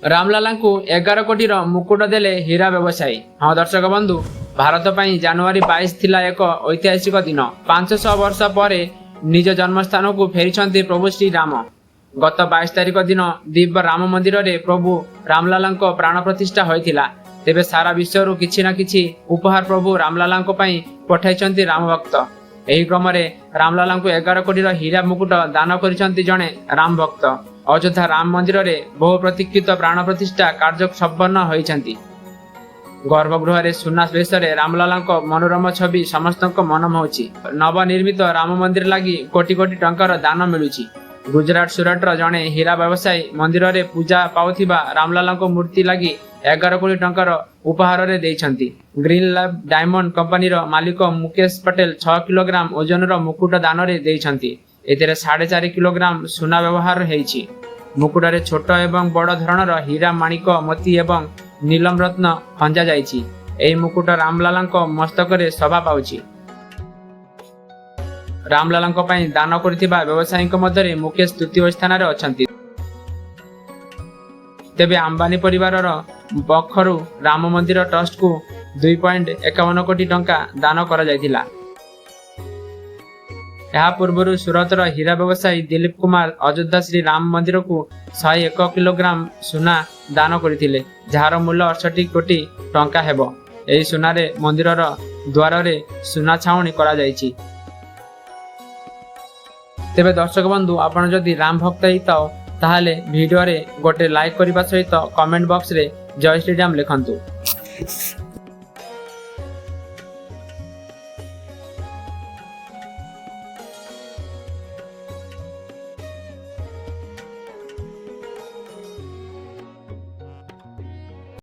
रामलाला को 11 कोटी मुकुट देले हीरा व्यवसायी। हाँ दर्शक बंधु, भारत पर जनवरी 22 थिला एक ऐतिहासिक दिन। 500 वर्ष पर निज जन्मस्थान को फेरी प्रभु श्री राम। गत 22 तारिख दिन दिव्य राम मंदिर रे प्रभु रामलाला प्राण प्रतिष्ठा होइथिला। तेबे सारा विश्व किछि ना किछि उपहार प्रभु रामलाला पठाई राम भक्त। एही क्रम रामलाला को 11 कोटी हीरा मुकुट दान करिसंती जणे राम भक्त। अयोध्या राम मंदिर रे बहु प्रतीक्षित प्राण प्रतिष्ठा कार्य संपन्न होइछंती। गर्भगृह रे सुना बेश रामलाला मनोरम छवि समस्त मन मोहुछि। नवनिर्मित राम मंदिर लगी कोटी कोटी टंकार दान मिलुछि। गुजरात सुरटर जड़े हीरा व्यवसायी मंदिर रे पूजा पाउथिबा रामलाला मूर्ति लगी 11 कोटी टंकार उपहार रे देइछंती। ग्रीन लैब डायमंड कंपनी मालिक मुकेश पटेल 6 किलोग्राम ओजन मुकुट दान रे देइछंती। एथिरे 4.5 किलोग्राम सुना व्यवहार हेइछि। मुकुट रे छोट एवं बड़ धरणर हीरा माणिक मोती एवं नीलम रत्न खंजा जाइछि। एही मुकुट रामलाला मस्तक रे शोभा पाउछि। रामलाला दान करथिबा व्यवसायी मध्य मुकेश तृतीय स्थान रे अछंती। तेबे अंबानी परिवार पक्षरु राम मंदिर ट्रस्ट को 2.51 कोटी टंका दान करा जायतिला। यह पूर्व सूरतर हीरा व्यवसायी दिलीप कुमार अयोध्या श्री राम मंदिर को 101 किलोग्राम सुना दान करथिले, जार मूल्य 68 कोटी टंका हेबो। एही सुना रे मंदिर द्वार रे सुना छाउणी करा जायछि। तेबे दर्शक बंधु, आपण जदि राम भक्त हिताओ ताहले वीडियो रे गोटे लाइक करबा सहित कमेंट बॉक्स रे जय श्री राम लिखंतु।